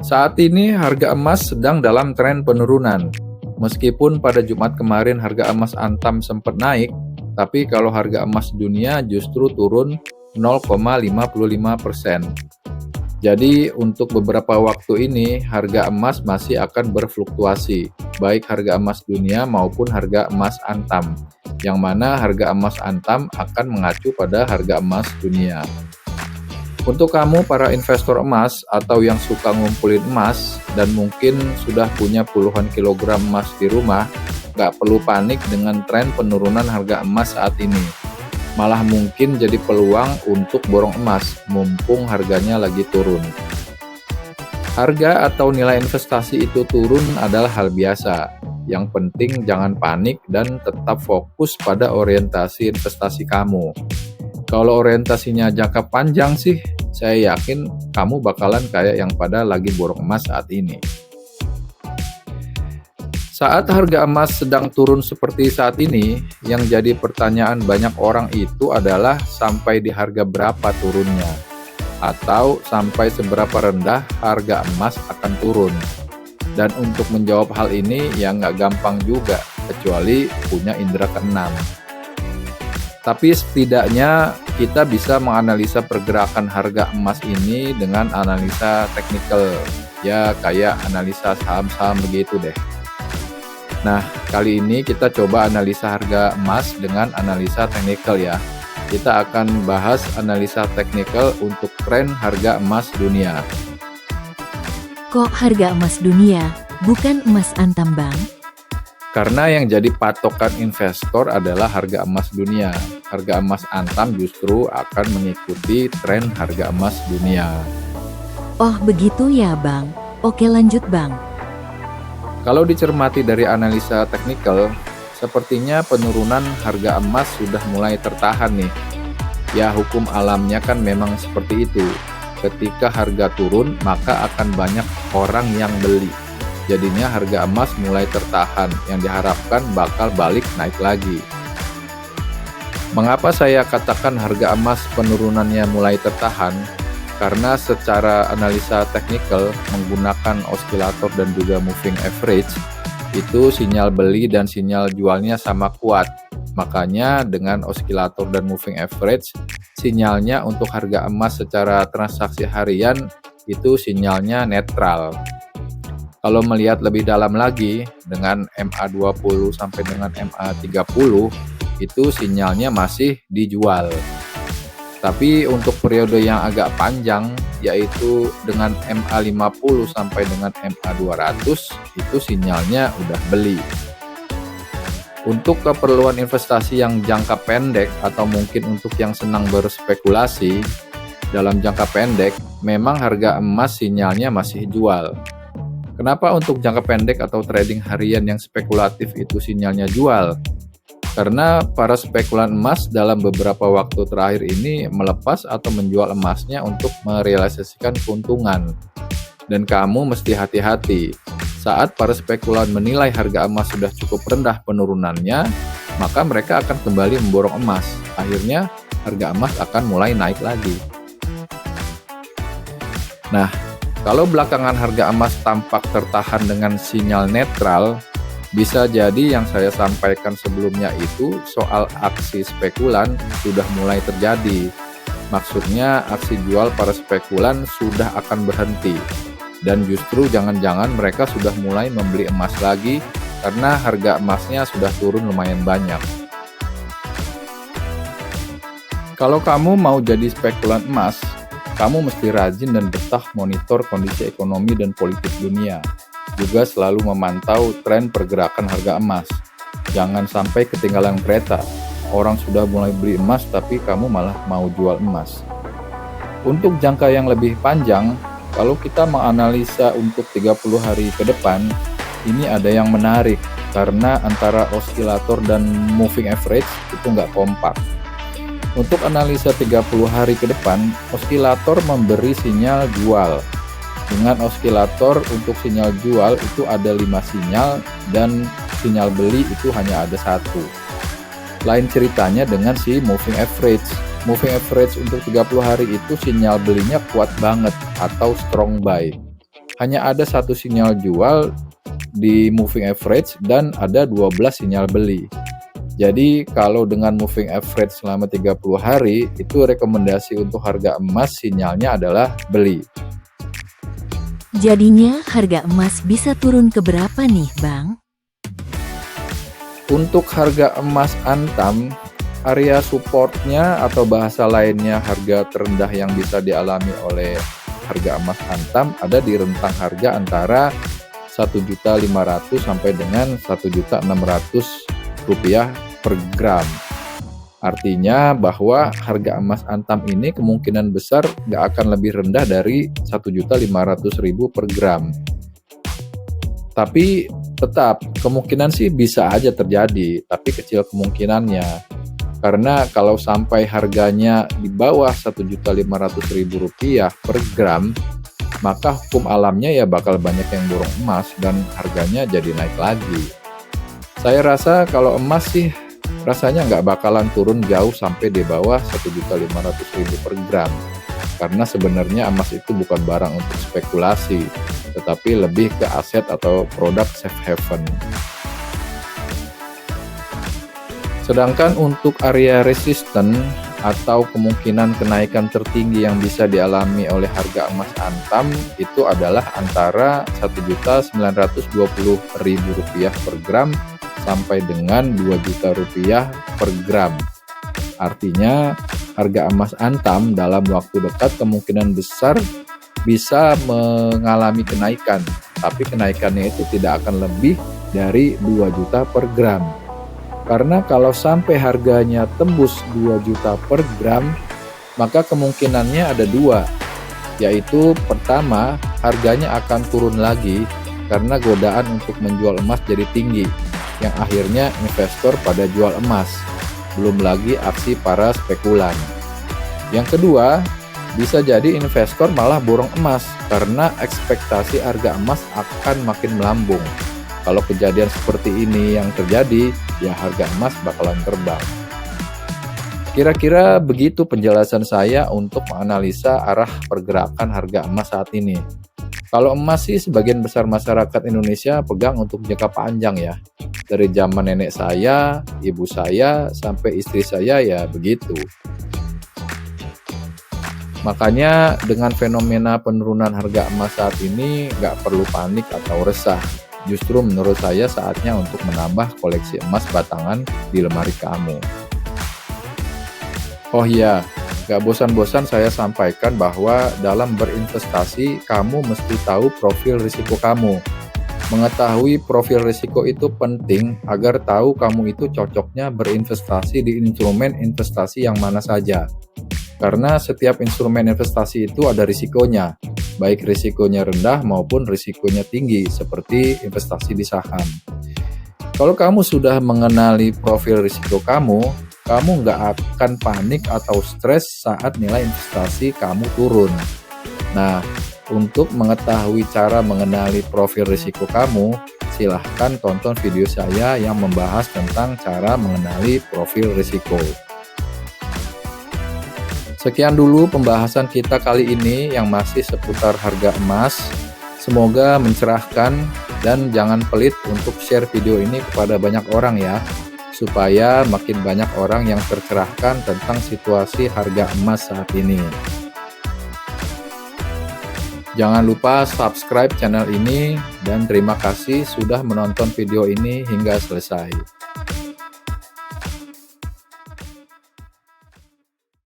Saat ini harga emas sedang dalam tren penurunan. Meskipun pada Jumat kemarin harga emas Antam sempat naik, tapi kalau harga emas dunia justru turun 0,55%. Jadi untuk beberapa waktu ini harga emas masih akan berfluktuasi, baik harga emas dunia maupun harga emas Antam, yang mana harga emas Antam akan mengacu pada harga emas dunia. Untuk kamu para investor emas atau yang suka ngumpulin emas dan mungkin sudah punya puluhan kilogram emas di rumah, nggak perlu panik dengan tren penurunan harga emas saat ini. Malah mungkin jadi peluang untuk borong emas, mumpung harganya lagi turun. Harga atau nilai investasi itu turun adalah hal biasa. Yang penting jangan panik dan tetap fokus pada orientasi investasi kamu. Kalau orientasinya jangka panjang sih, saya yakin kamu bakalan kayak yang pada lagi borong emas saat ini. Saat harga emas sedang turun seperti saat ini, yang jadi pertanyaan banyak orang itu adalah sampai di harga berapa turunnya, atau sampai seberapa rendah harga emas akan turun. Dan untuk menjawab hal ini ya nggak gampang juga, kecuali punya indera keenam. Tapi setidaknya kita bisa menganalisa pergerakan harga emas ini dengan analisa teknikal, ya kayak analisa saham-saham begitu deh. Nah, kali ini kita coba analisa harga emas dengan analisa teknikal ya. Kita akan bahas analisa teknikal untuk tren harga emas dunia. Kok harga emas dunia, bukan emas Antam, Bang? Karena yang jadi patokan investor adalah harga emas dunia. Harga emas Antam justru akan mengikuti tren harga emas dunia. Oh begitu ya, Bang. Oke, lanjut, Bang. Kalau dicermati dari analisa teknikal, sepertinya penurunan harga emas sudah mulai tertahan nih. Ya, hukum alamnya kan memang seperti itu. Ketika harga turun, maka akan banyak orang yang beli. Jadinya harga emas mulai tertahan, yang diharapkan bakal balik naik lagi. Mengapa saya katakan harga emas penurunannya mulai tertahan? Karena secara analisa teknikal menggunakan osilator dan juga moving average, itu sinyal beli dan sinyal jualnya sama kuat. Makanya dengan osilator dan moving average, sinyalnya untuk harga emas secara transaksi harian itu sinyalnya netral. Kalau melihat lebih dalam lagi, dengan MA20 sampai dengan MA30, itu sinyalnya masih dijual. Tapi untuk periode yang agak panjang, yaitu dengan MA50 sampai dengan MA200, itu sinyalnya udah beli. Untuk keperluan investasi yang jangka pendek atau mungkin untuk yang senang berspekulasi, dalam jangka pendek, memang harga emas sinyalnya masih jual. Kenapa untuk jangka pendek atau trading harian yang spekulatif itu sinyalnya jual? Karena para spekulan emas dalam beberapa waktu terakhir ini melepas atau menjual emasnya untuk merealisasikan keuntungan. Dan kamu mesti hati-hati. Saat para spekulan menilai harga emas sudah cukup rendah penurunannya, maka mereka akan kembali memborong emas. Akhirnya harga emas akan mulai naik lagi. Nah, kalau belakangan harga emas tampak tertahan dengan sinyal netral, bisa jadi yang saya sampaikan sebelumnya itu soal aksi spekulan sudah mulai terjadi. Maksudnya aksi jual para spekulan sudah akan berhenti. Dan justru jangan-jangan mereka sudah mulai membeli emas lagi karena harga emasnya sudah turun lumayan banyak. Kalau kamu mau jadi spekulan emas, kamu mesti rajin dan betah monitor kondisi ekonomi dan politik dunia. Juga selalu memantau tren pergerakan harga emas. Jangan sampai ketinggalan kereta. Orang sudah mulai beli emas tapi kamu malah mau jual emas. Untuk jangka yang lebih panjang, kalau kita menganalisa untuk 30 hari ke depan, ini ada yang menarik karena antara osilator dan moving average itu nggak kompak. Untuk analisa 30 hari ke depan, osilator memberi sinyal jual. Dengan osilator untuk sinyal jual itu ada 5 sinyal dan sinyal beli itu hanya ada 1. Lain ceritanya dengan si moving average. Moving average untuk 30 hari itu sinyal belinya kuat banget atau strong buy. hanya ada satu sinyal jual di moving average dan ada 12 sinyal beli. Jadi kalau dengan moving average selama 30 hari, itu rekomendasi untuk harga emas sinyalnya adalah beli. Jadinya harga emas bisa turun ke berapa nih, Bang? Untuk harga emas Antam, area supportnya atau bahasa lainnya harga terendah yang bisa dialami oleh harga emas Antam ada di rentang harga antara 1.500.000 sampai dengan 1.600.000 rupiah per gram. Artinya bahwa harga emas Antam ini kemungkinan besar nggak akan lebih rendah dari 1.500.000 per gram. Tapi tetap kemungkinan sih bisa aja terjadi, tapi kecil kemungkinannya. Karena kalau sampai harganya di bawah 1.500.000 rupiah per gram, maka hukum alamnya ya bakal banyak yang borong emas dan harganya jadi naik lagi. Saya rasa kalau emas sih rasanya nggak bakalan turun jauh sampai di bawah 1.500.000 per gram. Karena sebenarnya emas itu bukan barang untuk spekulasi, tetapi lebih ke aset atau produk safe haven. Sedangkan untuk area resisten atau kemungkinan kenaikan tertinggi yang bisa dialami oleh harga emas Antam itu adalah antara Rp1.920.000 per gram sampai dengan Rp2.000.000 per gram. Artinya harga emas Antam dalam waktu dekat kemungkinan besar bisa mengalami kenaikan, tapi kenaikannya itu tidak akan lebih dari 2 juta per gram. Karena kalau sampai harganya tembus 2 juta per gram, maka kemungkinannya ada dua, yaitu pertama, harganya akan turun lagi karena godaan untuk menjual emas jadi tinggi, yang akhirnya investor pada jual emas, belum lagi aksi para spekulan. Yang kedua, bisa jadi investor malah borong emas karena ekspektasi harga emas akan makin melambung. Kalau kejadian seperti ini yang terjadi, ya harga emas bakalan terbang. Kira-kira begitu penjelasan saya untuk menganalisa arah pergerakan harga emas saat ini. Kalau emas sih sebagian besar masyarakat Indonesia pegang untuk jangka panjang ya. Dari zaman nenek saya, ibu saya, sampai istri saya ya begitu. Makanya dengan fenomena penurunan harga emas saat ini nggak perlu panik atau resah. Justru menurut saya saatnya untuk menambah koleksi emas batangan di lemari kamu. Oh iya, gak bosan-bosan saya sampaikan bahwa dalam berinvestasi kamu mesti tahu profil risiko kamu. Mengetahui profil risiko itu penting agar tahu kamu itu cocoknya berinvestasi di instrumen investasi yang mana saja. Karena setiap instrumen investasi itu ada risikonya, baik risikonya rendah maupun risikonya tinggi, seperti investasi di saham. Kalau kamu sudah mengenali profil risiko kamu nggak akan panik atau stres saat nilai investasi kamu turun. Nah, untuk mengetahui cara mengenali profil risiko kamu, silahkan tonton video saya yang membahas tentang cara mengenali profil risiko. Sekian dulu pembahasan kita kali ini yang masih seputar harga emas. Semoga mencerahkan dan jangan pelit untuk share video ini kepada banyak orang ya, supaya makin banyak orang yang tercerahkan tentang situasi harga emas saat ini. Jangan lupa subscribe channel ini dan terima kasih sudah menonton video ini hingga selesai.